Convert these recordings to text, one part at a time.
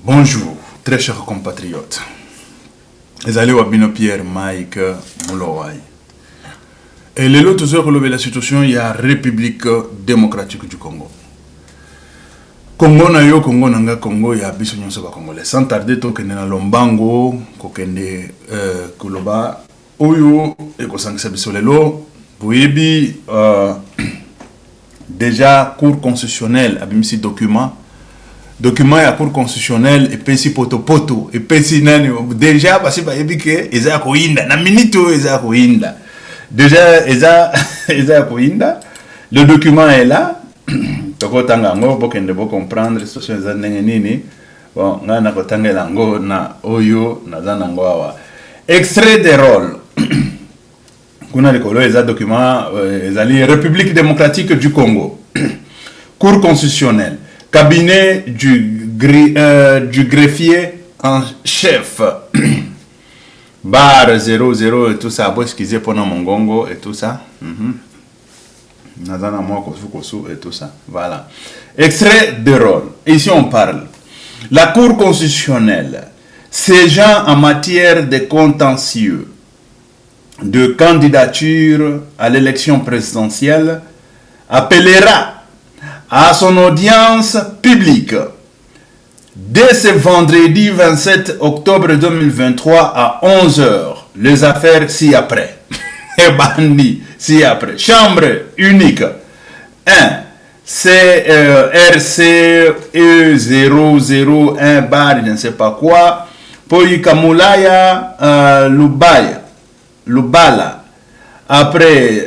Bonjour, très chers compatriotes. Les allés Wabino Pierre Mike Moulowai. Et les autres heures relever la situation, il y a République démocratique du Congo. Congo na yo, Congo nanga Congo, il y a bisogno seba Congolais. Sans tarder, to kende na lombango, ko kende kuloba, oyo, et ko sangi sabiso lelo, boyebi, déjà, cour constitutionnelle, abimisi document ya cour constitutionnelle, et puis si poto, et puis si nani, déjà, parce que yebi ke, eza ko inda, na minito eza ko inda. Déjà, eza ko inda, le document est là, toko tangango, bokende bo comprendre, situation eza ndenge nini, bon, nga na kotange lango, na oyo, na zanango awa. Extrait des rôles. Kuna likolo eza document, ezali République démocratique du Congo. Cour constitutionnelle. Cabinet du greffier en chef. Bar 00 et tout ça. Bon, excusez pour mon gongo et tout ça. Nazana moi et tout ça. Voilà. Extrait de rôle. Ici on parle. La Cour constitutionnelle, siégeant en matière de contentieux de candidature à l'élection présidentielle, appellera à son audience publique dès ce vendredi 27 octobre 2023 à 11h les affaires ci-après. Et bandit ci-après. Chambre unique 1 RCE 001 bar je ne sais pas quoi Poyikamulaya Lubala. Après,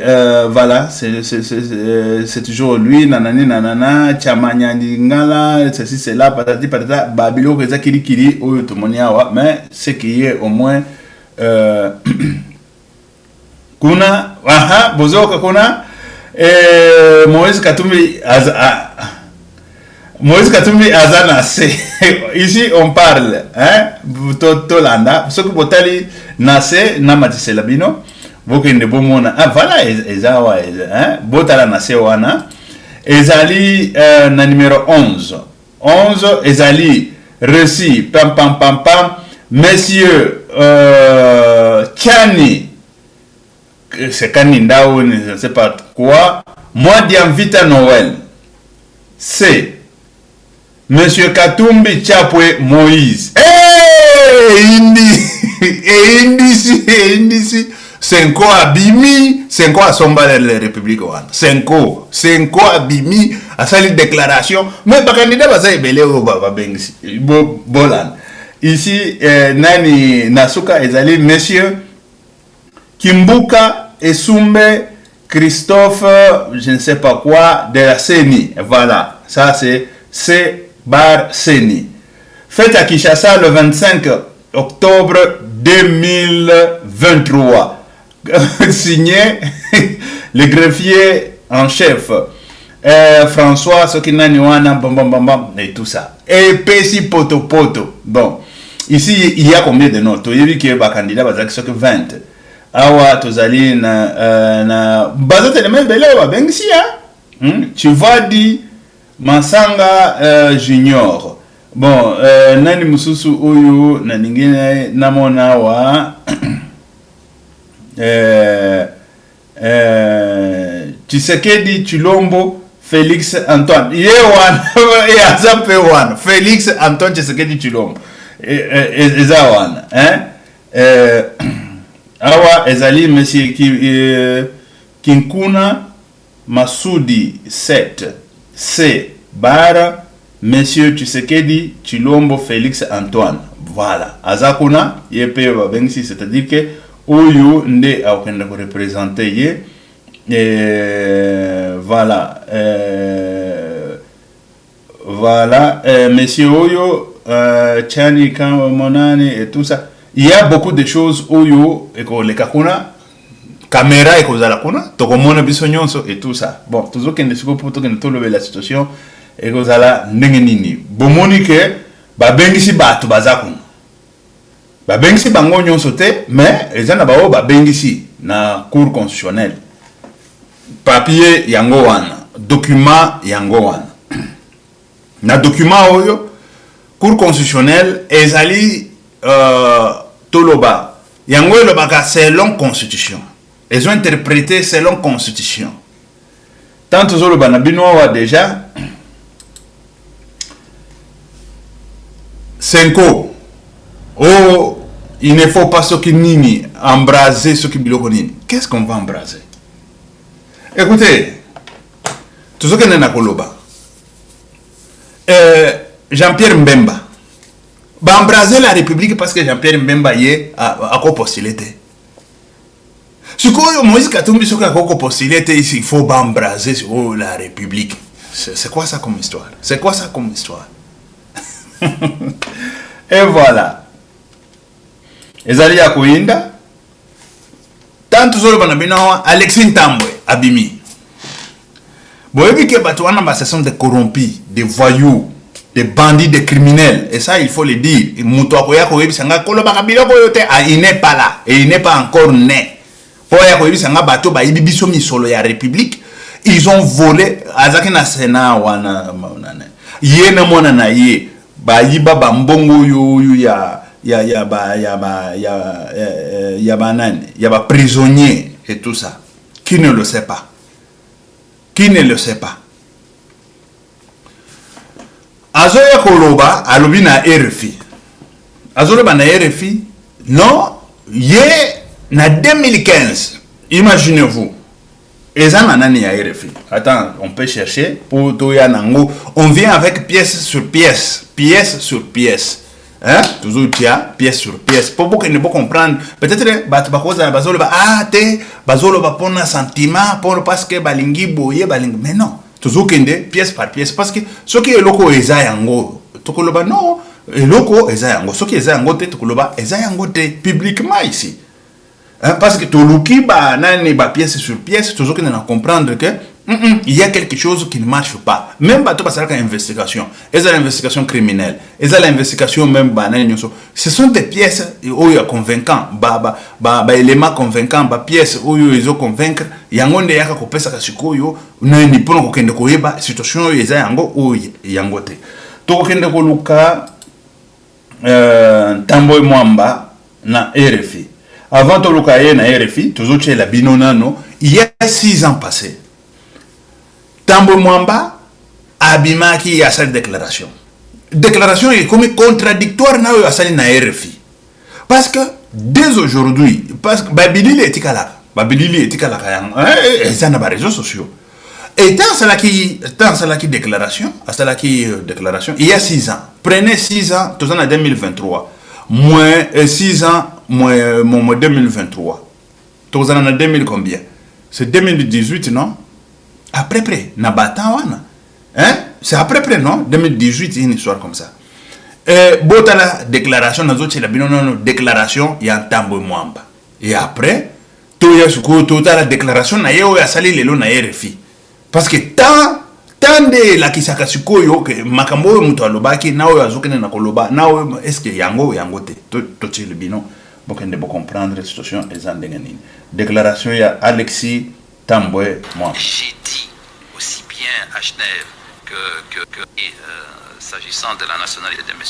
voilà, c'est toujours lui, nanani, nanana, Tchamanyani, ngala, ceci, c'est là, patati, patata, Babilo, Reza, Kiri, Oyo, Tomoniawa, mais ce qui est au moins, Kuna, aha, Bozoka Kuna, Moïse Katumbi, Moïse Katumbi Azana, c'est ici on parle, hein, Tolanda, ce que Botali Nase, Namatise Labino. Bokende bomona ah voilà ezawa hein botala na sewana ezali na numéro 11 ezali reçu pam monsieur Chani c'est Kanindao je ne sais pas quoi moi Diamvita Noël c'est monsieur Katumbi Chapwe Moïse indi Senko abimi, Senko a sombalé la République wana. Senko abimi a sali déclaration. Mais ba candidat ba sa ebele o ba bengisi. Bolan. Ici nani nasuka ezali monsieur Kimbuka Esumbe Christophe je ne sais pas quoi de la CENI. Voilà, ça c'est C bar CENI. Fait à Kinshasa le 25 octobre 2023. Signé le greffier en chef François Sokinaniwana et tout ça et Pessi poto bon ici il y a combien de notes il y a qui est candidat bazaki que 20 awa tozali na bazate le même belé wa bengsi tu vas dire Mansanga Junior bon nani mususu oyo na ningine namona wa Tshisekedi Chilombo Félix Antoine Félix Antoine Tshisekedi Chilombo ezawana awa ezali monsieur Kinkuna Masudi 7 C bar monsieur Tshisekedi Chilombo Félix Antoine voilà azakuna yepe babengisi c'est-à-dire que Oyo nde akenda ko représenter ye voilà voilà monsieur Oyo Chani Kamonani et tout ça il y a beaucoup de choses Oyo et ko le kakuna caméra et ko zala kuna to komona biso nyonso et tout ça bon toujours kende siko poto kende to lever la situation et ko zala ndenge nini bomoni ke ba bengisi bato bazakuna Bengisi bango nyonso te mais ezana bao bengisi na cour constitutionnelle papier yango wana document yango wana na document oyo Cour constitutionnelle, ezali toloba. Yango lobaka selon constitution. Ils ont interprété selon constitution. Tant toloba na binoa déjà 5 ans. Oh, il ne faut pas ce qui nini embraser ce qui biloko nini. Qu'est-ce qu'on va embraser? Écoutez, tout ce que nous avons Jean-Pierre Mbemba. Va embraser la République parce que Jean-Pierre Mbemba a postulé. Ce que Moïse Katumbi a postulé, il faut embraser la République. C'est quoi ça comme histoire? C'est quoi ça comme histoire? Et voilà. Ezali ya kuinda. Tant zolo banabina Alexis Ntambwe abimi. Boyebi ke bato wana ba ce sont des corrompus, des voyous, des bandits, des criminels. Et ça il faut le dire. Muto akoya koyebi sanga koloba kabila koyote il n'est pas là et il n'est pas encore né. Poya koyebi sanga bato ba yibi biso misolo ya République. Ils ont volé azaki na Sénat wana nane. Yena mona na ye ba yiba ba mbongo yo ya ba prisonnier et tout ça. Qui ne le sait pas? Qui ne le sait pas? Azoya koloba alobi na RFI. Azoloba na RFI. Non, ye na 2015. Imaginez-vous. Ezana nani ya RFI. Attends, on peut chercher pour Toya Nango. On vient avec pièce sur pièce, pièce sur pièce. Hein? Toujours tia, pièce sur pièce. Pour que ne pas comprendre. Peut-être bazolo ba te bazolo ba pona sentiment pour parce que balingi boye balingi. Mais non. Toujours kende pièce par pièce parce que ce qui est loco eza yango. Tokoloba non, loco eza yango. Ce qui eza yango te tokoloba eza yango te publiquement ici. Hein? Parce que toluki ba nani ba pièce sur pièce, toujours que nous comprendre que il y a quelque chose qui ne marche pas. Même bateau parce que investigation, et ça l'investigation criminelle, et ça l'investigation même banane. Ce sont des pièces où il y a convaincant, éléments convaincants, pièces où ils ont convaincre. Yangonde yaka kopesa kasikoyo, ni pono kokende koyeba situation yeza yango ou yangote. To kokende koluka Tamboy Mwamba na RFI. Avant to luka na RFI, toujours chez la binonano, il y a 6 ans passés. Tamboy Mwamba abimaki ya cette déclaration. Déclaration est comme contradictoire na yo asali na RFI. Parce que dès aujourd'hui, parce que Babilili etikala yang, ça n'a pas réseaux sociaux. Et tant ça qui déclaration, il y a 6 ans. Prenez 6 ans, tout ça en 2023. Moins 6 ans, moins 2023. Tout ça en 2000 combien? C'est 2018, non? Après près, Nabata wana. Hein? C'est après près, non? 2018, une histoire comme ça. Botala déclaration, la déclaration, il y a un Tamboy Mwamba. Et après, tout la déclaration, na yo ya sali lelo na RFI. Parce que tant de la kisaka sikoyo que makambo muto alobaki na yo azokene na koloba na est-ce que yango te to le bino pour ne pas comprendre la situation ezandengani. Déclaration ya Alexis Tamboy Mwamba. J'ai dit aussi bien à Genève que s'agissant de la nationalité de M.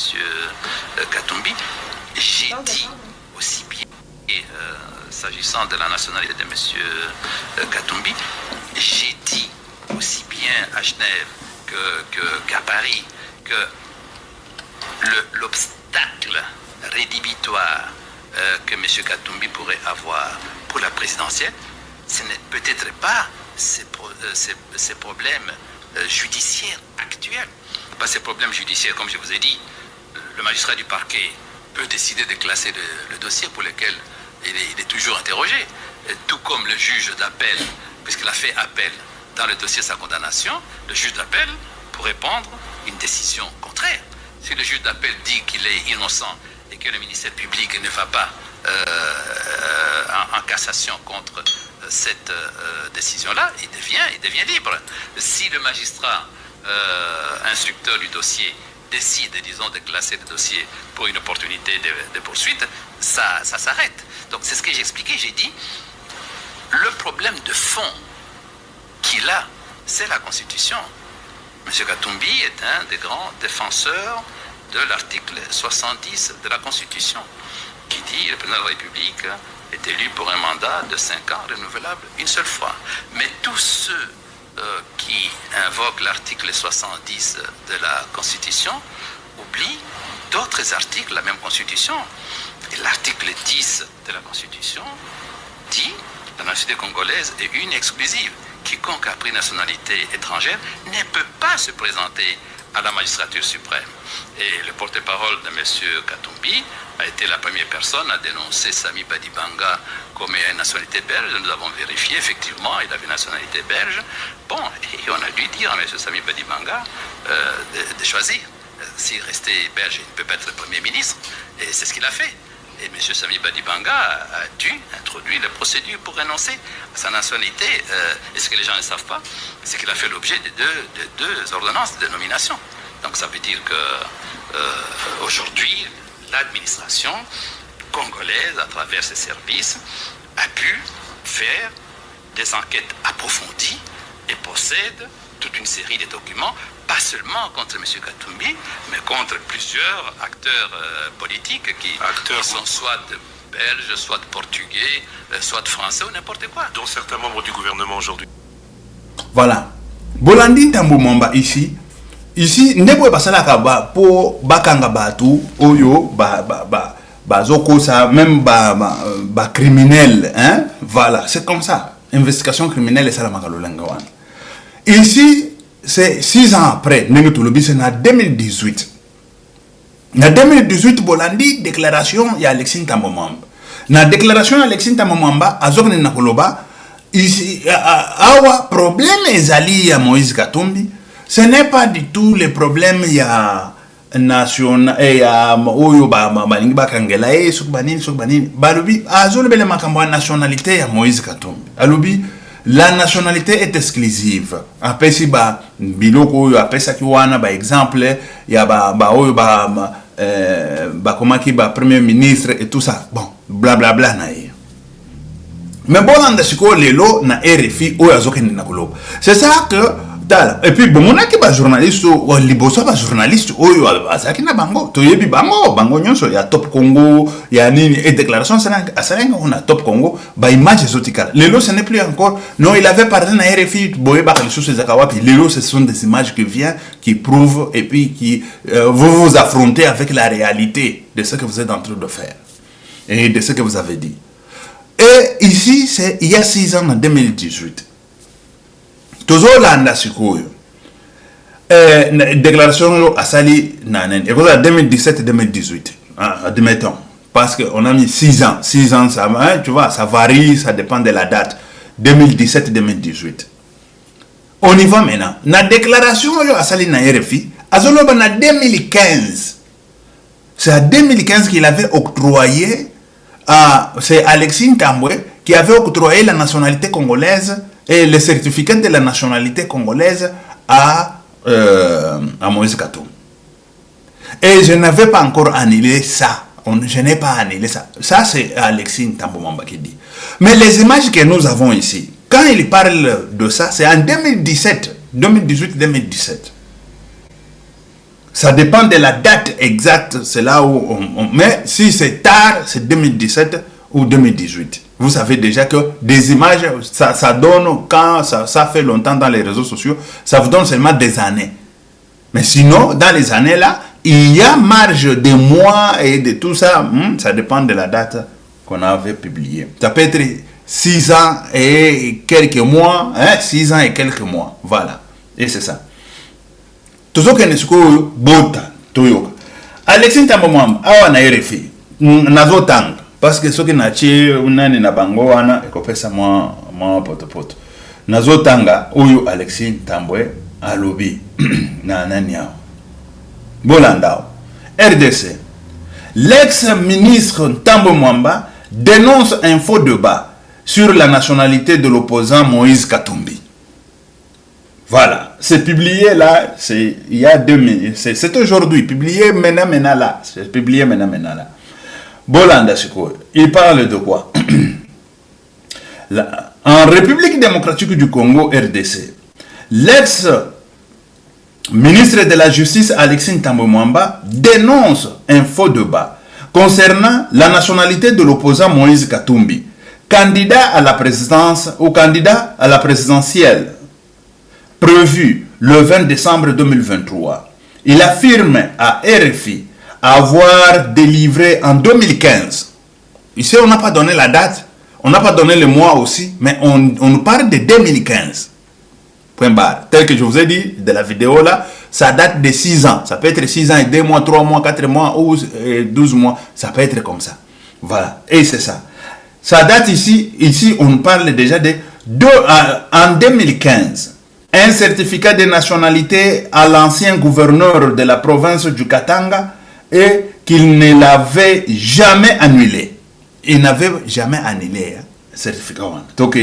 Katumbi, j'ai dit aussi bien s'agissant de la nationalité de M. Katumbi, j'ai dit aussi bien à Genève qu'à Paris que l'obstacle rédhibitoire que M. Katumbi pourrait avoir pour la présidentielle, ce n'est peut-être pas ces problèmes judiciaires actuels. Pas ces problèmes judiciaires, comme je vous ai dit, le magistrat du parquet peut décider de classer le dossier pour lequel il est toujours interrogé, tout comme le juge d'appel, puisqu'il a fait appel dans le dossier de sa condamnation, le juge d'appel pourrait prendre une décision contraire. Si le juge d'appel dit qu'il est innocent et que le ministère public ne va pas en cassation contre cette décision-là, il devient libre. Si le magistrat instructeur du dossier décide, disons, de classer le dossier pour une opportunité de poursuite, ça s'arrête. Donc c'est ce que j'ai expliqué, j'ai dit, le problème de fond qu'il a, c'est la Constitution. M. Katumbi est un des grands défenseurs de l'article 70 de la Constitution, qui dit le président de la République est élu pour un mandat de 5 ans renouvelable une seule fois. Mais tous ceux qui invoquent l'article 70 de la Constitution oublient d'autres articles de la même Constitution. Et l'article 10 de la Constitution dit la nationalité congolaise est une exclusive. Quiconque a pris nationalité étrangère ne peut pas se présenter à la magistrature suprême. Et le porte-parole de M. Katumbi a été la première personne à dénoncer Sami Badibanga comme une nationalité belge. Nous avons vérifié, effectivement, il avait une nationalité belge. Bon, et on a dû dire à M. Sami Badibanga de choisir. S'il restait belge, il ne peut pas être Premier ministre. Et c'est ce qu'il a fait. Et M. Sami Badibanga a dû introduire la procédure pour renoncer à sa nationalité. Et ce que les gens ne savent pas, c'est qu'il a fait l'objet de deux ordonnances de nomination. Donc ça veut dire qu'aujourd'hui, l'administration congolaise, à travers ses services, a pu faire des enquêtes approfondies et possède toute une série de documents, pas seulement contre M. Katumbi, mais contre plusieurs acteurs politiques qui sont soit belges, soit portugais, soit français ou n'importe quoi. Dont certains membres du gouvernement aujourd'hui. Voilà. Bolandi Tambo Mwamba ici, ndebo basalaka ba po bakanga batu oyo bazoko ça même ba criminel, hein? Voilà, c'est comme ça. Investigation criminelle et ça la makalolanga wana. Ici, c'est 6 ans après, c'est en 2018. En 2018, Bolandi, déclaration, il y a Alexis Tambomamba. Dans la déclaration d'Alexis Tambomamba, à Zogné Nakoloba, ici, awa problème ezali à Moïse Katumbi, ce n'est pas du tout le problème il y a national et ya oyo balingi bakangela sukbanini balubi azolebele makambo nationalité ya Moïse Katumbi. Alubi la nationalité est exclusive. Après si ba biloko oyo apesa ki wana ba exemple ya ba oyo ba comment qui ba premier ministre et tout ça. Bon, blablabla na ye. Mais bon anda siko lelo na RFI oyo azokende na koloba. C'est ça que et puis bon on a qui ba journaliste ou liboso ba journaliste oyo azaki na bango toyebi bango nyonso ya Top Congo ya nini et déclaration asalenga on a Top Congo ba image zotikala lelo ce n'est plus encore non il avait parlé na RFI boye ba les choses zakawapi lelo ce sont des images qui viennent qui prouvent et puis qui vous affrontez avec la réalité de ce que vous êtes en train de faire et de ce que vous avez dit. Et ici c'est il y a 6 ans en 2018. Tozolanda sikoyo déclaration à Sali nanen et voilà 2017-2018 admettons parce que on a mis 6 ans ça hein, tu vois ça varie ça dépend de la date 2017-2018 on y va maintenant la déclaration à Sali na RFI azoloba na 2015 c'est à 2015 qu'il avait octroyé c'est Alexis Tambwe qui avait octroyé la nationalité congolaise et le certificat de la nationalité congolaise à Moïse Katumbi. Et je n'avais pas encore annulé ça. Je n'ai pas annulé ça. Ça, c'est Alexis Tambomamba qui dit. Mais les images que nous avons ici, quand il parle de ça, c'est en 2017, 2018-2017. Ça dépend de la date exacte. C'est là où mais si c'est tard, c'est 2017 ou 2018. Vous savez déjà que des images, ça donne, quand ça fait longtemps dans les réseaux sociaux, ça vous donne seulement des années. Mais sinon, dans les années là, il y a marge de mois et de tout ça. Ça dépend de la date qu'on avait publiée. Ça peut être 6 ans et quelques mois. 6 ans et quelques mois. Voilà. Et c'est ça. Tout ce que nous bota, toyoka. Alexis Tambomamba, awa na RFI, nazotanga. Parce que ce qui n'a pas nani na bango wana ekopesa moi poto nazotanga oyo Alexis Tambwe alobi na nani yao Bolandao RDC l'ex-ministre Tambo Mwamba dénonce un faux débat sur la nationalité de l'opposant Moïse Katumbi. Voilà, c'est publié là, c'est il y a 2000, c'est aujourd'hui publié maintenant là, c'est publié maintenant là. Bolanda Siko, il parle de quoi? En République démocratique du Congo, RDC, ministre de la Justice Alexis Ntambwe Mwamba dénonce un faux débat concernant la nationalité de l'opposant Moïse Katumbi, candidat à la présidence ou candidat à la présidentielle prévu le 20 décembre 2023. Il affirme à RFI avoir délivré en 2015. Ici, on n'a pas donné la date, on n'a pas donné le mois aussi, mais on nous parle de 2015. Point barre. Tel que je vous ai dit de la vidéo là, ça date de 6 ans. Ça peut être 6 ans et 2 mois, 3 mois, 4 mois ou 12 mois. Ça peut être comme ça. Voilà. Et c'est ça. Ça date ici, on parle déjà de en 2015. Un certificat de nationalité à l'ancien gouverneur de la province du Katanga et qu'il ne l'avait jamais annulé. Il n'avait jamais annulé le certificat. Donc,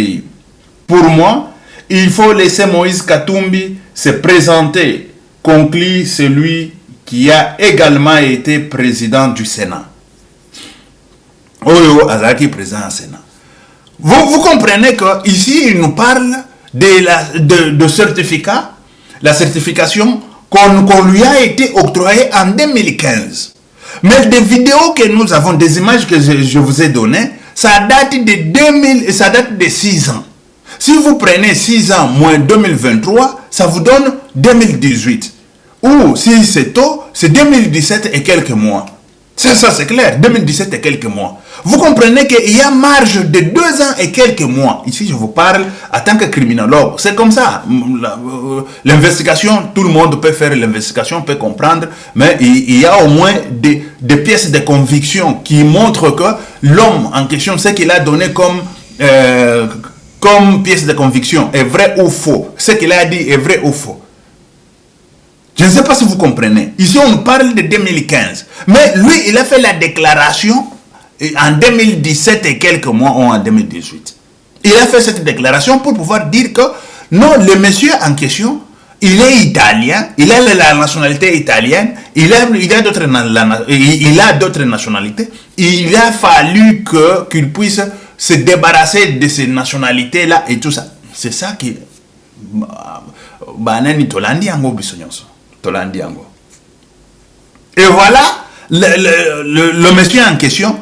pour moi, il faut laisser Moïse Katumbi se présenter, conclut celui qui a également été président du Sénat. Oyo Azaki, président du Sénat. Vous comprenez qu'ici, il nous parle de certificat, la certification qu'on lui a été octroyée en 2015. Mais des vidéos que nous avons, des images que je vous ai données, ça date de 2000 et ça date de 6 ans. Si vous prenez 6 ans moins 2023, ça vous donne 2018. Ou si c'est tôt, c'est 2017 et quelques mois. Ça c'est clair, 2017 et quelques mois. Vous comprenez qu'il y a marge de 2 ans et quelques mois. Ici, je vous parle en tant que criminologue. C'est comme ça. L'investigation, tout le monde peut faire l'investigation, peut comprendre, mais il y a au moins des pièces de conviction qui montrent que l'homme en question, ce qu'il a donné comme pièce de conviction est vrai ou faux. Ce qu'il a dit est vrai ou faux. Je ne sais pas si vous comprenez. Ici, on parle de 2015. Mais lui, il a fait la déclaration en 2017 et quelques mois ou en 2018. Il a fait cette déclaration pour pouvoir dire que non, le monsieur en question, il est italien, il a la nationalité italienne, il a d'autres nationalités. Il a fallu qu'il puisse se débarrasser de ces nationalités-là et tout ça. C'est ça qui... Et voilà, le monsieur en question,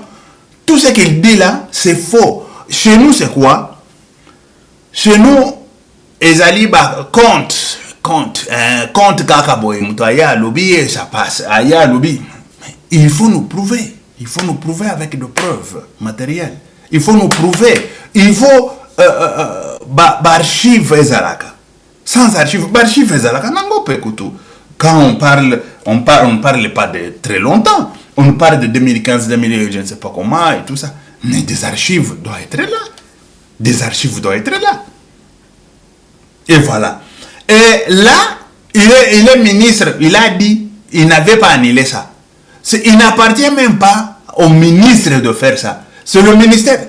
tout ce qu'il dit là, c'est faux. Chez nous, c'est quoi? Chez nous, Ezali compte kakaboy, aya lobby et ça passe, aya lobby. Il faut nous prouver. Il faut nous prouver avec des preuves matérielles. Il faut nous prouver. Il faut archives ezalaka. Sans archives, archives ezalaka nango pekutu. Quand on parle pas de très longtemps. On parle de 2015, 2000, je ne sais pas comment et tout ça. Mais des archives doivent être là. Des archives doivent être là. Et voilà. Et là, il est ministre. Il a dit, il n'avait pas annulé ça. Il n'appartient même pas au ministre de faire ça. C'est le ministère.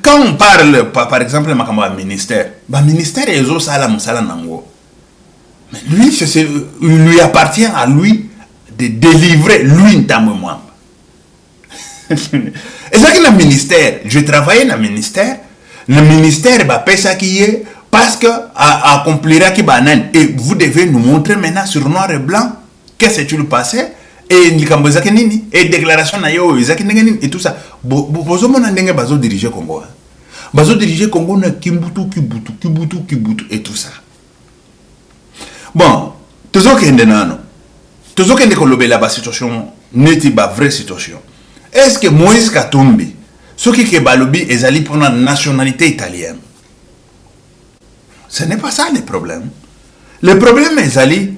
Quand on parle, par exemple, le ministère, le ministère est au salam nango. Mais lui, il lui appartient à lui de délivrer, lui, Ntambwe Mwamba. Et ça qui est le ministère, je travaillais dans le ministère bah, ça qui est parce que accomplira qui banan et vous devez nous montrer maintenant sur noir et blanc qu'est-ce que tu le passais et déclaration et tout ça. Bozo mona ndenge bazo diriger Congo. Bazo diriger Congo na Kibutu et tout ça. Bon, toujours qu'il y a toujours qu'il y a une situation n'est pas vraie situation. Est-ce que Moïse Katumbi, ce qui est balobi, est allé pour la nationalité italienne? Ce n'est pas ça le problème. Le problème est allé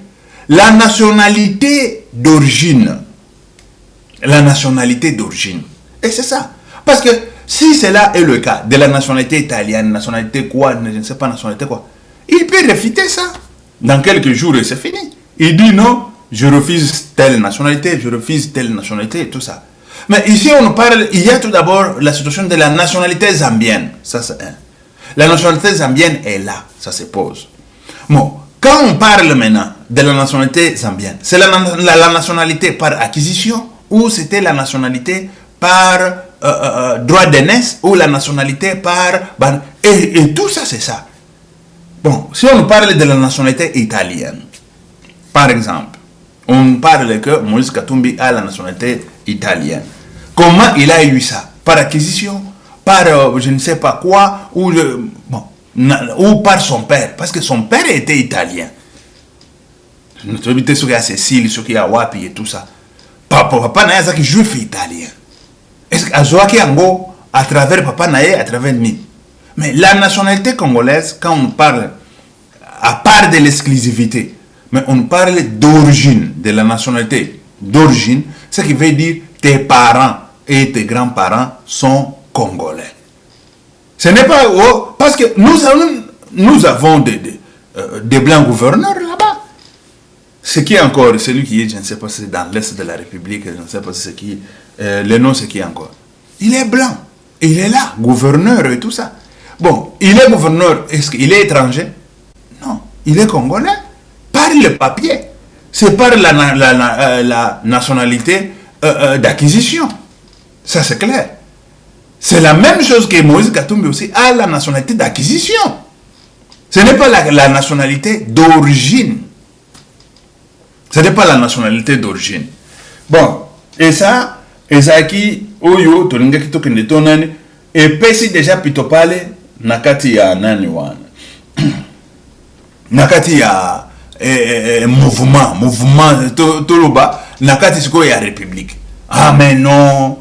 la nationalité d'origine. La nationalité d'origine. Et c'est ça. Parce que si cela est le cas de la nationalité italienne, nationalité quoi, je ne sais pas nationalité quoi, il peut réfuter ça. Dans quelques jours, et c'est fini. Il dit non, je refuse telle nationalité et tout ça. Mais ici, on parle, il y a tout d'abord la situation de la nationalité zambienne. Ça, c'est un. La nationalité zambienne est là, ça se pose. Bon, quand on parle maintenant de la nationalité zambienne, c'est la nationalité par acquisition ou c'était la nationalité par droit d'aînesse ou la nationalité par... Et tout ça, c'est ça. Bon, si on parle de la nationalité italienne, Par exemple, on parle que Moïse Katumbi a la nationalité italienne. Comment il a eu ça? Par acquisition, par je ne sais pas quoi, ou par son père, parce que son père était italien. Notre habité sur la Cécile, sur la Wapi et tout ça. Papa n'a pas juif italien. Est-ce que Azoaki Ango, à travers Papa Naé, à travers Ni? Mais la nationalité congolaise, quand on parle, à part de l'exclusivité, mais on parle d'origine, de la nationalité d'origine, ce qui veut dire tes parents et tes grands-parents sont congolais. Ce n'est pas... Oh, parce que nous avons des blancs gouverneurs là-bas. Ce qui est encore, celui qui est, je ne sais pas si c'est dans l'Est de la République, je ne sais pas si c'est qui, le nom c'est qui encore. Il est blanc, il est là, gouverneur et tout ça. Bon, il est gouverneur, est-ce qu'il est étranger? Non, il est congolais. Par le papier, c'est par la nationalité d'acquisition. Ça c'est clair. C'est la même chose que Moïse Katumbi aussi a la nationalité d'acquisition. Ce n'est pas la nationalité d'origine. Ce n'est pas la nationalité d'origine. Bon, et ça qui, oyo, tolinga kito kende tonani, et pesi déjà pitopale, nakati ya nani wana. Nakati ya mouvement, toloba, nakati siko ya république. Ah mais non,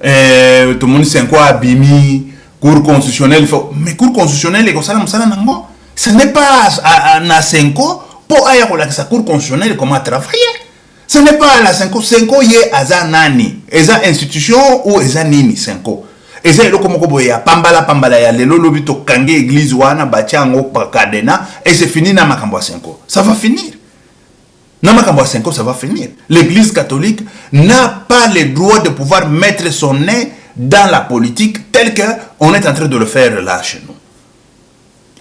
tout le monde sait quoi, abimi, cour constitutionnelle, mais cour constitutionnelle, et comme ça, nango, ce n'est pas na Senko, pour aller à la cour constitutionnelle, comment travailler. Ce n'est pas à la Senko, Senko yé aza nani, eza institution ou eza nini Senko. Eza elo comme kobo ya pambala ya lelo lobi to kange église wana bachango pakadena et c'est fini na makambo ya Senko. Ça va finir. Na makambo ya Senko ça va finir. L'église catholique n'a pas le droit de pouvoir mettre son nez dans la politique tel que on est en train de le faire là chez nous.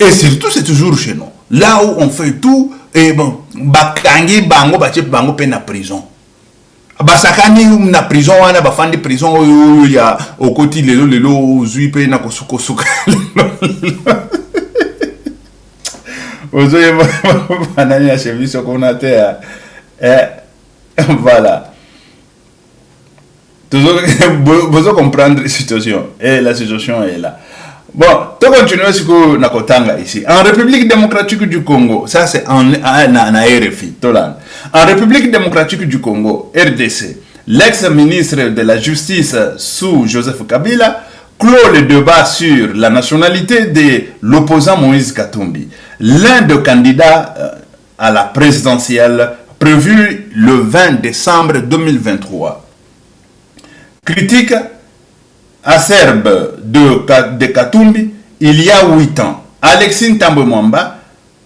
Et surtout c'est toujours chez nous. Là où on fait tout et bon bakangi bango bache bango pe na prison. Basakani na prison wana bafandi prison oyo ya okoti lelo zui pe na kosuka ozoye banani ya chemise qu'on terre voilà toujours besoin comprendre la situation et la situation est là. Bon, tu continues sur Nakotanga ici. En République démocratique du Congo, ça c'est en RFI, Tolan. En République démocratique du Congo, RDC, l'ex-ministre de la Justice sous Joseph Kabila clôt le débat sur la nationalité de l'opposant Moïse Katumbi, l'un des candidats à la présidentielle prévu le 20 décembre 2023. Critique acerbe de Katumbi il y a 8 ans. Alexis Thambwe Mwamba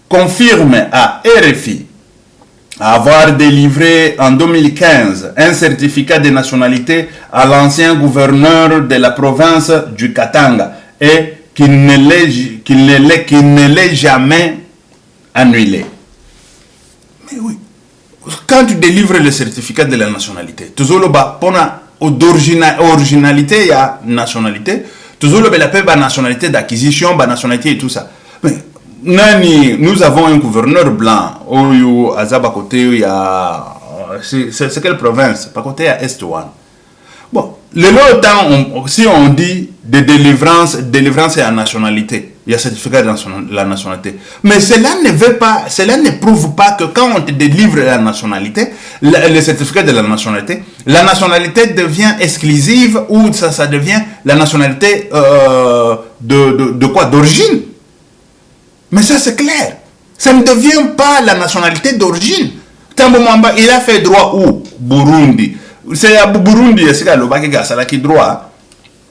confirme à RFI avoir délivré en 2015 un certificat de nationalité à l'ancien gouverneur de la province du Katanga et qu'il ne l'ait jamais annulé. Mais oui, quand tu délivres le certificat de la nationalité, tu d'originalité, il y a nationalité. Toujours la nationalité d'acquisition, la nationalité et tout ça. Mais nous avons un gouverneur blanc. C'est quelle province? Par côté à Est-Ouane. Bon, le temps, si on dit de délivrance et à nationalité, il y a certificat de la nationalité. Mais cela ne prouve pas que quand on te délivre la nationalité, le certificat de la nationalité devient exclusive ou ça devient la nationalité de quoi? D'origine. Mais ça c'est clair. Ça ne devient pas la nationalité d'origine. Thambwe Mwamba, il a fait droit où? Burundi. C'est à Burundi, c'est là le qui droit.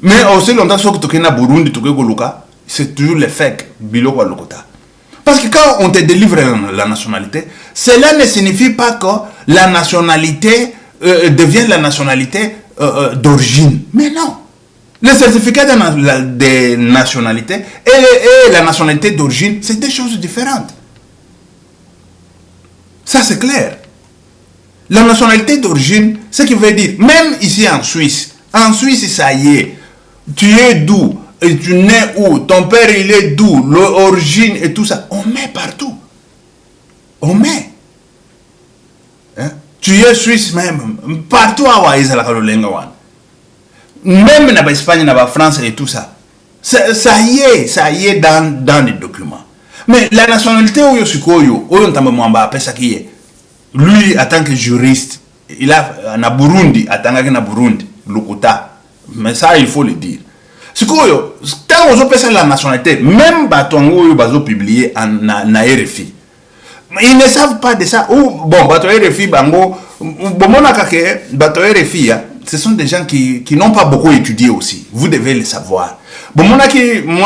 Mais aussi longtemps que tu es Burundi, c'est toujours le fake. Parce que quand on te délivre la nationalité, cela ne signifie pas que la nationalité devient la nationalité d'origine. Mais non. Le certificat de nationalité et la nationalité d'origine, c'est deux choses différentes. Ça, c'est clair. La nationalité d'origine, ce qui veut dire, même ici en Suisse, ça y est, tu es d'où, et tu nais où, ton père il est d'où, l'origine et tout ça, on met partout. On met. tu es Suisse même, partout à Israël, même dans l'Espagne, dans la France et tout ça. Ça y est dans les documents. Mais la nationalité, lui, en tant que juriste, il a na Burundi, na Burundi, Lukuta. Mais ça, il faut le dire. C'est quoi, quand on a la nationalité, même Batongo, ils ont publié en RFI. Ils ne savent pas de ça. Ou, bon, Bato RFI, Bango, Bato RFI, ce sont des gens qui n'ont pas beaucoup étudié aussi. Vous devez le savoir. Bon, moi,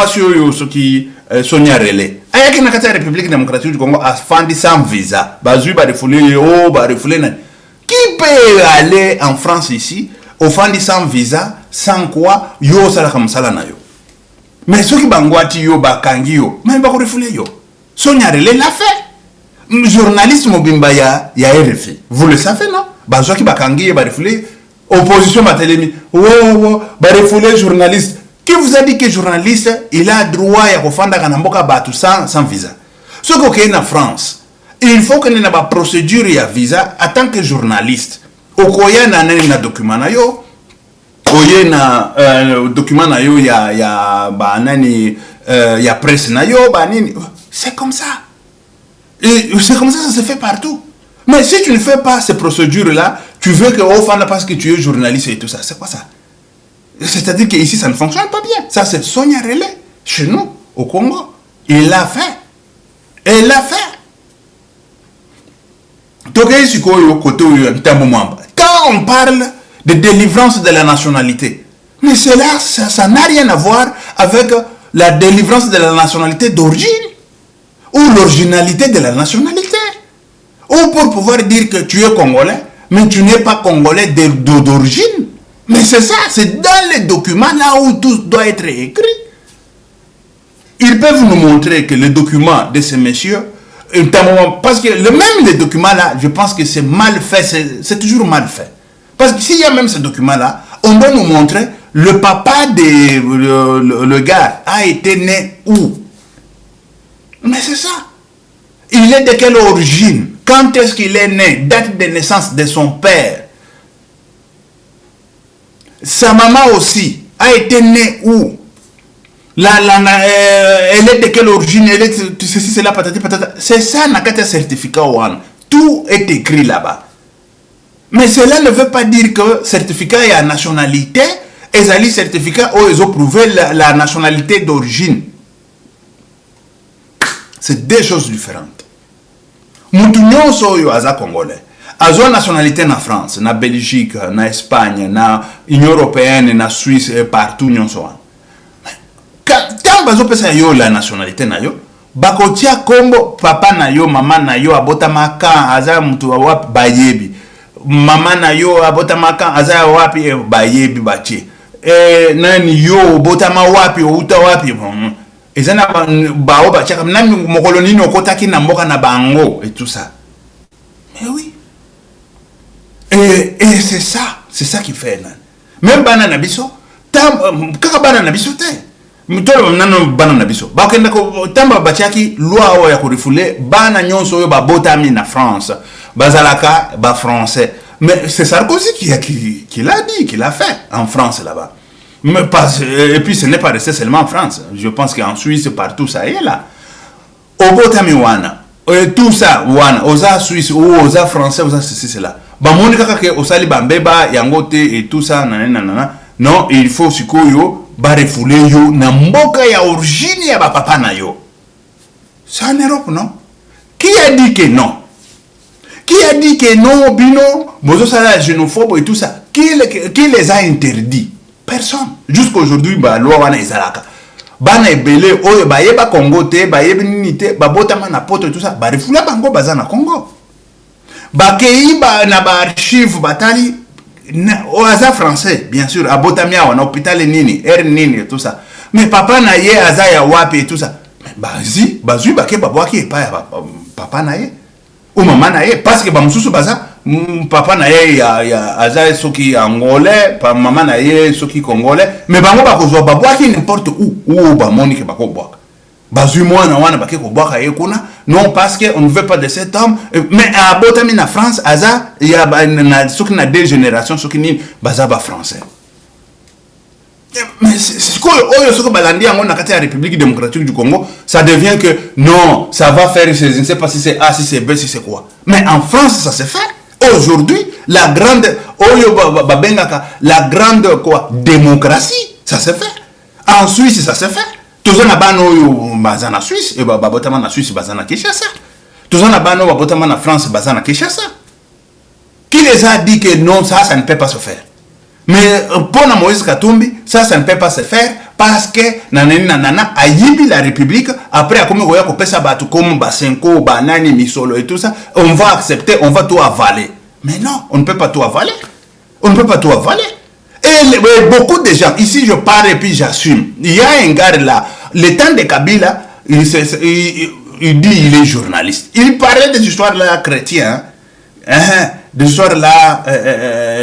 ce qui Sonia Relais. Ayaki na kata République démocratique du Congo a fandi sans visa. Bazui ba refoulé qui peut aller en France ici au fandi sans visa sans quoi yo sala comme sala na yo. Mais ceux qui bangwati yo bakangi yo, mais ba ko refoulé yo. Sonia Relais l'a fait. Journaliste mobimba ya RFI. Vous le savez non? Bazui qui bakangi yo ba refoulé opposition ba télémi. Ba refoulé journaliste. Qui vous a dit que journaliste, il a droit à refonder Kanamboka Batu sans visa? Ce qu'on est en France, il faut que nous ayons une procédure à visa en tant que journaliste. Au Koya, nous avons un document. Document, il y a presse. C'est comme ça. Et c'est comme ça que ça se fait partout. Mais si tu ne fais pas ces procédures-là, tu veux que Ofanda parce que tu es journaliste et tout ça. C'est quoi ça? C'est-à-dire qu'ici, ça ne fonctionne pas bien. Ça, c'est Sonia Relais, chez nous, au Congo. Il l'a fait. Elle l'a fait. Quand on parle de délivrance de la nationalité, mais cela, ça n'a rien à voir avec la délivrance de la nationalité d'origine ou l'originalité de la nationalité. Ou pour pouvoir dire que tu es Congolais, mais tu n'es pas Congolais d'origine. Mais c'est ça, c'est dans les documents là où tout doit être écrit. Ils peuvent nous montrer que les documents de ces messieurs, parce que même les documents là, je pense que c'est mal fait, c'est toujours mal fait. Parce que s'il y a même ces documents là, on doit nous montrer le papa de le gars a été né où. Mais c'est ça. Il est de quelle origine? Quand est-ce qu'il est né? Date de naissance de son père. Sa maman aussi a été née où? Elle est de quelle origine? Elle est ceci, c'est là, patati, patata. C'est ça, nakata certificat one. Tout est écrit là-bas. Mais cela ne veut pas dire que certificat est à nationalité et ça certificat où ils ont prouvé la nationalité d'origine. C'est deux choses différentes. Moutounion soyo aza congolais. Azo nationalité na France, na Belgique, na Espagne, na Union européenne, na Suisse et partout nyon so. Quand bazo pesa yo la nationalité na yo, bakotia kombo papa na yo, mama na yo abota maka aza mutu wapi bayebi. Mama na yo abota maka aza wapi bayebi bachi. Nani yo abota ma wapi uta wapi. Ezana bao bachi comme nami mokoloni no kotaki na mboka na bango et tout ça. Mais oui. Et c'est ça qui fait. Même banana biso, kaka banana biso te. Mutolo nano banana biso. Ba kenda ko tamba bachaki loi ya ko refoulé bana nyonso yo ba botami na France. Bazalaka ba français. Mais c'est Sarkozy qui l'a dit, qui l'a fait en France là-bas. Mais pas, et puis ce n'est pas resté seulement en France. Je pense qu'en Suisse partout ça y est là. Au botami wana. Tout ça wana, oza Suisse ou oza français, oza ceci cela. Bamoni kaka ke osali bambeba yangote et tout ça nanana. Non, il faut sikoyo ba refouler yo na mboka ya origine ya ba papa na yo. C'est en Europe non? Qui a dit que non? Qui a dit que non bino bozo sala xénophobe et tout ça? Qui les a interdits? Personne. Jusqu'aujourd'hui ba loi wana ezalaka. Bana ebele oyo bayeba Congo te, bayeba nini te, babotama na poto et tout ça, ba refouler bango baza na Congo. Bakei ba na ba archive batali oaza français bien sûr abotamia wana hôpital nini nini et tout ça. Mais papa na ye aza ya wapi et tout ça. Mais bazui bake babwaki epa ya papa na ye ou maman na ye parce que ba mususu baza papa na ye ya aza soki angolais pa maman na ye soki congolais mais bango bakozwa babwaki n'importe où ba moni ke bako bwaka. Non, parce qu'on ne veut pas de cet homme. Mais à Botami, en France, il y a ceux qui ont deux générations, ceux qui sont français. Mais ce que la République démocratique du Congo, ça devient que non, ça va faire, je ne sais pas si c'est A, si c'est B, si c'est quoi. Mais en France, ça se fait. Aujourd'hui, la grande quoi, démocratie, ça se fait. En Suisse, ça se fait. Tous les gens en Suisse, et Babotama en Suisse, Bazana Kinshasa. Tous les gens en France, Bazana Kinshasa. Qui les a dit que non, ça ne peut pas se faire? Mais pour Moïse Katumbi, ça ne peut pas se faire parce que nanana a yibi la République. Après, comme on a ça comme Basenko, Banani, Misolo et tout ça, on va accepter, on va tout avaler. Mais non, on ne peut pas tout avaler. On ne peut pas tout avaler. Et beaucoup de gens, ici je parle et puis j'assume. Il y a un gars là, le temps de Kabila, il dit il est journaliste. Il parlait des histoires là chrétiennes. Des histoires là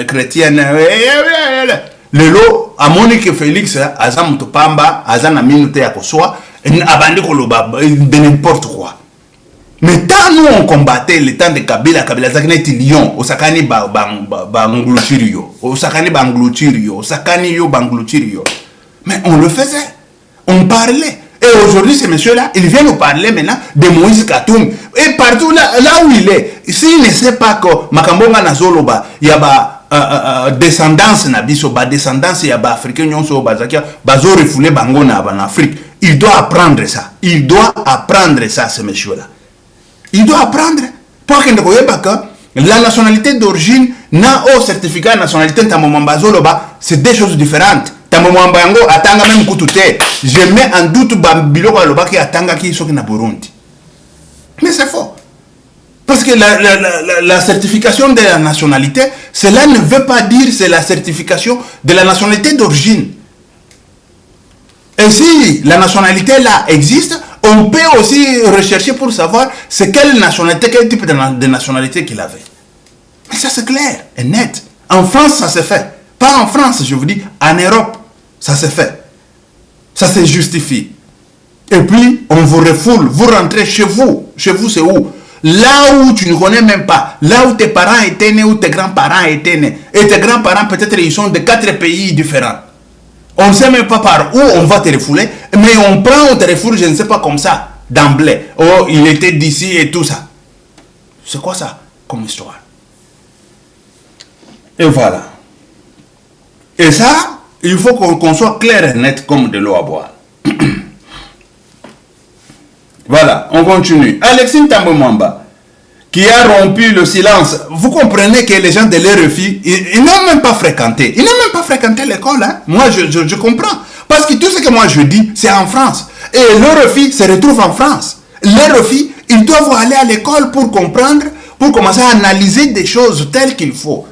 chrétiennes. Le lot, à Monique Félix, Azam Topamba, Azam Aminoute Akoswa, abandé de n'importe quoi. Mais tant nous on combattait le temps de Kabila, Kabila Zagneti Lyon, Osakani Bangloutirio, Osakani Bangloutirio, Osakani Yo Bangloutirio. Mais on le faisait, on parlait. Et aujourd'hui, ces messieurs-là, ils viennent nous parler maintenant de Moïse Katumbi. Et partout là où il est, s'il ne sait pas que Makambonga Nazoloba, il y a descendance Nabiso, descendance il y a africain nyonso bazakia, bazo refoulé bango na en Afrique. Il doit apprendre ça. Il doit apprendre ça, ces messieurs-là. Il doit apprendre. Pour qu'il ne voyait pas que la nationalité d'origine n'a au certificat de nationalité Tamomambazoloba, c'est deux choses différentes. Tamomambango atanga même kutute. Je mets en doute Bambilo Aloba qui atanga qui sont na Burundi. Mais c'est faux. Parce que la certification de la nationalité, cela ne veut pas dire c'est la certification de la nationalité d'origine. Et si la nationalité là existe, on peut aussi rechercher pour savoir c'est quelle nationalité, quel type de nationalité qu'il avait. Mais ça c'est clair et net. En France, ça se fait. Pas en France, je vous dis, en Europe, ça se fait. Ça se justifie. Et puis, on vous refoule, vous rentrez chez vous. Chez vous, c'est où? Là où tu ne connais même pas. Là où tes parents étaient nés, où tes grands-parents étaient nés. Et tes grands-parents, peut-être, ils sont de 4 pays différents. On ne sait même pas par où on va te refouler, mais on prend, on te refoule, je ne sais pas comme ça, d'emblée. Oh, il était d'ici et tout ça. C'est quoi ça comme histoire? Et voilà. Et ça, il faut qu'on soit clair et net comme de l'eau à boire. Voilà, on continue. Alexis Tambomamba, qui a rompu le silence. Vous comprenez que les gens de l'RFI, ils n'ont même pas fréquenté. Ils n'ont même pas fréquenté l'école. Hein? Moi, je comprends. Parce que tout ce que moi je dis, c'est en France. Et l'RFI se retrouve en France. L'RFI, ils doivent aller à l'école pour comprendre, pour commencer à analyser des choses telles qu'il faut.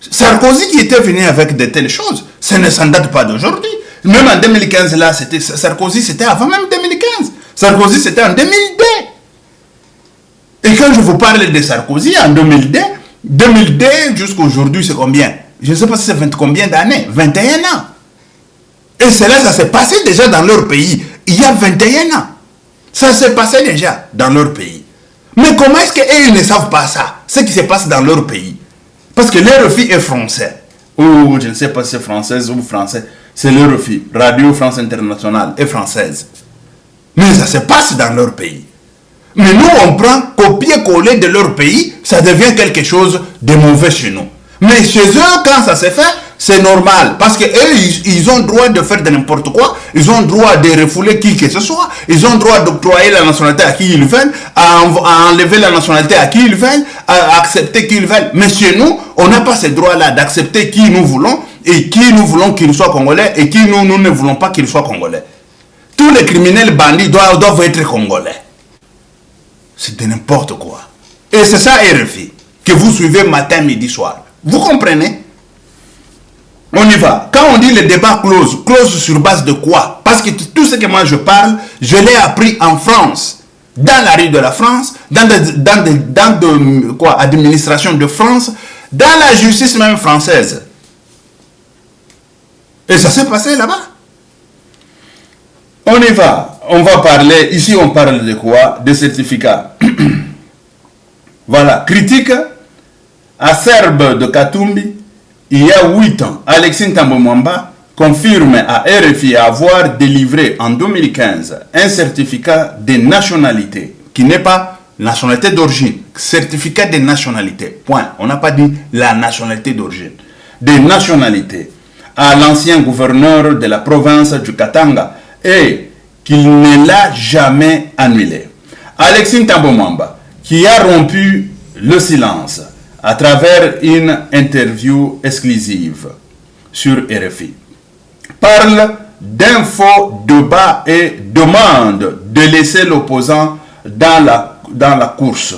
Sarkozy qui était venu avec de telles choses, ça ne s'en date pas d'aujourd'hui. Même en 2015, là, Sarkozy, c'était avant même 2015. Sarkozy, c'était en 2002. Et quand je vous parle de Sarkozy, en 2002 jusqu'à aujourd'hui, c'est combien? Je ne sais pas si c'est 20 combien d'années? 21 ans. Et cela, ça s'est passé déjà dans leur pays. Il y a 21 ans. Ça s'est passé déjà dans leur pays. Mais comment est-ce qu'ils ne savent pas ça? Ce qui se passe dans leur pays. Parce que leur fille est français. Ou je ne sais pas si c'est française ou français. C'est leur fille. Radio France Internationale est française. Mais ça se passe dans leur pays. Mais nous, on prend copier-coller de leur pays, ça devient quelque chose de mauvais chez nous. Mais chez eux, quand ça se fait, c'est normal. Parce qu'eux, ils ont le droit de faire de n'importe quoi. Ils ont le droit de refouler qui que ce soit. Ils ont le droit d'octroyer la nationalité à qui ils veulent, à enlever la nationalité à qui ils veulent, à accepter qui ils veulent. Mais chez nous, on n'a pas ce droit-là d'accepter qui nous voulons et qui nous voulons qu'il soit congolais et qui nous ne voulons pas qu'il soit congolais. Tous les criminels bandits doivent être congolais. C'est de n'importe quoi. Et c'est ça RFI que vous suivez matin, midi, soir. Vous comprenez? On y va. Quand on dit le débat close sur base de quoi? Parce que tout ce que moi je parle, je l'ai appris en France. Dans la rue de la France, dans administration de France, dans la justice même française. Et ça s'est passé là-bas. On y va. On va parler, ici on parle de quoi? De certificats. Voilà, critique acerbe de Katumbi. Il y a 8 ans, Alexis Ntambo Mwamba confirme à RFI avoir délivré en 2015 un certificat de nationalité qui n'est pas nationalité d'origine, certificat de nationalité, point. On n'a pas dit la nationalité d'origine, de nationalité à l'ancien gouverneur de la province du Katanga et qu'il ne l'a jamais annulé. Alexis Ntambo Mwamba, qui a rompu le silence à travers une interview exclusive sur RFI, parle d'un faux débat et demande de laisser l'opposant dans la course,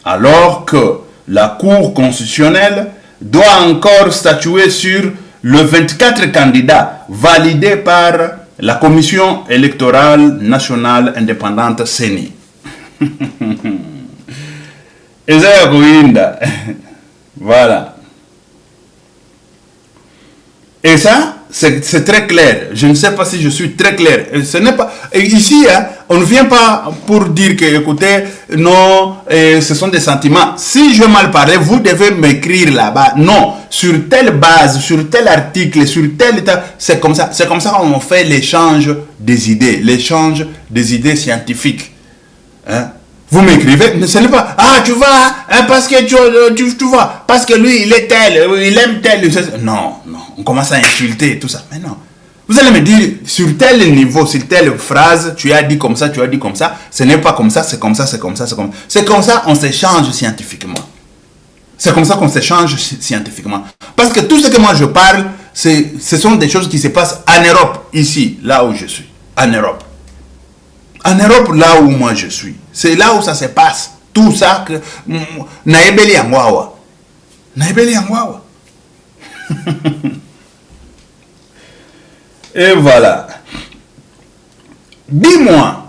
alors que la Cour constitutionnelle doit encore statuer sur le 24 candidats validés par la Commission électorale nationale indépendante CENI. Voilà. Et ça, c'est très clair. Je ne sais pas si je suis très clair. Ce n'est pas ici, hein, on ne vient pas pour dire que, écoutez, non, ce sont des sentiments. Si je mal parle, vous devez m'écrire là-bas. Non, sur telle base, sur tel article, sur tel état, c'est comme ça. C'est comme ça qu'on fait l'échange des idées, l'échange des idées scientifiques. Hein? Vous m'écrivez, mais ce n'est pas, ah, tu vois, hein, parce que tu vois, parce que lui, il est tel, il aime tel. Non, non, on commence à insulter et tout ça. Mais non. Vous allez me dire, sur tel niveau, sur telle phrase, tu as dit comme ça, tu as dit comme ça. Ce n'est pas comme ça, c'est comme ça, c'est comme ça, c'est comme ça. C'est comme ça, on s'échange scientifiquement. C'est comme ça qu'on s'échange scientifiquement. Parce que tout ce que moi je parle, ce sont des choses qui se passent en Europe, ici, là où je suis, en Europe. En Europe, là où moi je suis, c'est là où ça se passe. Tout ça que... Naebeli Angwawa. Naebeli Angwawa. Et voilà. Dis-moi,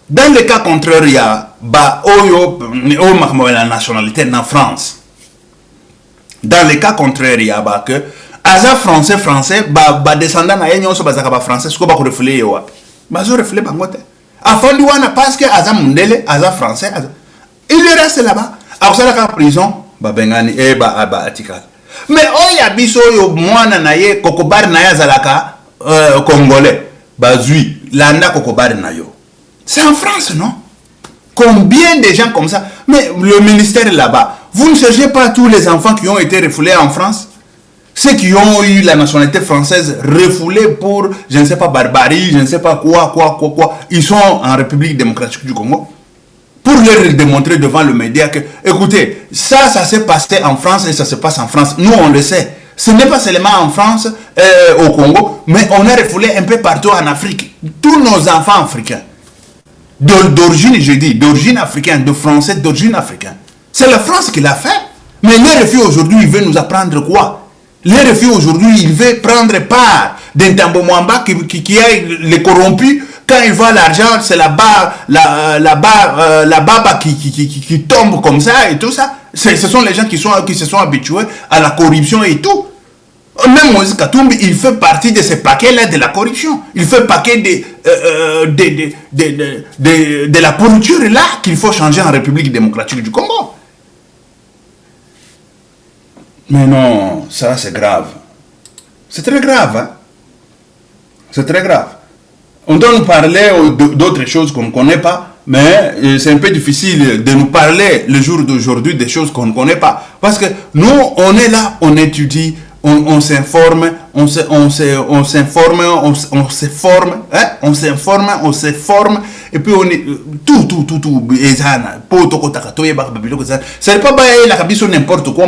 dans le cas contraire, il y a la nationalité en France. Dans le cas contraire, il y a que Aza français, descendant na yenyo so bazaka ba français, ce qu'on va refléter yo. Bazo refléter bangote. Afin de wana parce que Aza Mundele, Aza français, il reste là-bas. Alors ça la prison, ba bengani atikal. Mais oya biso yo mwana na ye kokobar na ya zalaka congolais, bazui landa kokobar na yo. C'est en France, non? Combien de gens comme ça? Mais le ministère là-bas, vous ne cherchez pas tous les enfants qui ont été refoulés en France? Ceux qui ont eu la nationalité française refoulés pour, je ne sais pas, barbarie, je ne sais pas quoi. Ils sont en République démocratique du Congo. Pour leur démontrer devant le média que, écoutez, ça s'est passé en France et ça se passe en France. Nous, on le sait. Ce n'est pas seulement en France, au Congo, mais on a refoulé un peu partout en Afrique. Tous nos enfants africains. D'origine, je dis, d'origine africaine, de français d'origine africaine. C'est la France qui l'a fait. Mais les refuges aujourd'hui, ils veulent nous apprendre quoi? Les refuges aujourd'hui, ils veulent prendre part d'un Ntambo Mwamba qui est les corrompus. Quand il voit l'argent, c'est la baba qui tombe comme ça et tout ça. Ce sont les gens qui se sont habitués à la corruption et tout. Même Moïse Katumbi, il fait partie de ce paquet-là de la corruption. Il fait partie de la pourriture là qu'il faut changer en République démocratique du Congo. Mais non, ça c'est grave. C'est très grave. Hein? C'est très grave. On doit nous parler d'autres choses qu'on ne connaît pas, mais c'est un peu difficile de nous parler le jour d'aujourd'hui des choses qu'on ne connaît pas. Parce que nous, on est là, on étudie, on s'informe, on se forme, et puis on est tout. Ce n'est pas la cabine n'importe quoi,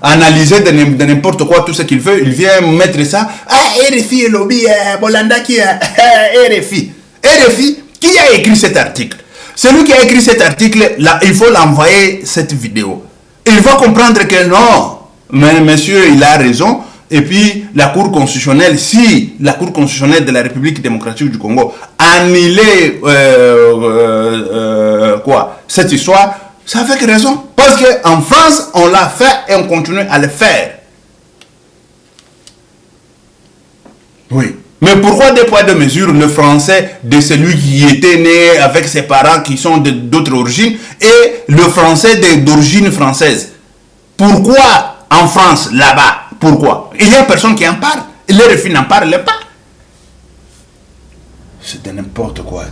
analyser de n'importe quoi tout ce qu'il veut, il vient mettre ça. Ah, RFI, lobby, Bolanda qui a RFI. RFI, qui a écrit cet article? Celui qui a écrit cet article, là, il faut l'envoyer cette vidéo. Il va comprendre que non, mais monsieur, il a raison. Et puis, la Cour constitutionnelle, si la Cour constitutionnelle de la République démocratique du Congo annulait cette histoire, ça fait que raison. Parce qu'en France, on l'a fait et on continue à le faire. Oui. Mais pourquoi des poids, deux mesures, le français de celui qui était né avec ses parents qui sont d'autres origines et le français d'origine française? Pourquoi en France, là-bas? Pourquoi? Il n'y a personne qui en parle. Les refus n'en parlent pas. C'est de n'importe quoi.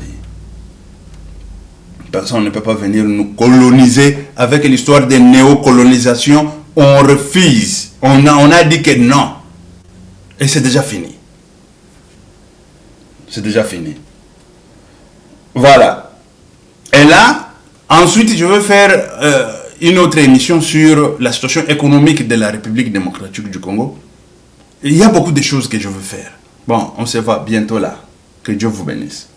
Personne ne peut pas venir nous coloniser avec l'histoire de néocolonisation. On refuse. On a dit que non. Et c'est déjà fini. C'est déjà fini. Voilà. Et là, ensuite, je veux faire une autre émission sur la situation économique de la République démocratique du Congo. Il y a beaucoup de choses que je veux faire. Bon, on se voit bientôt là. Que Dieu vous bénisse.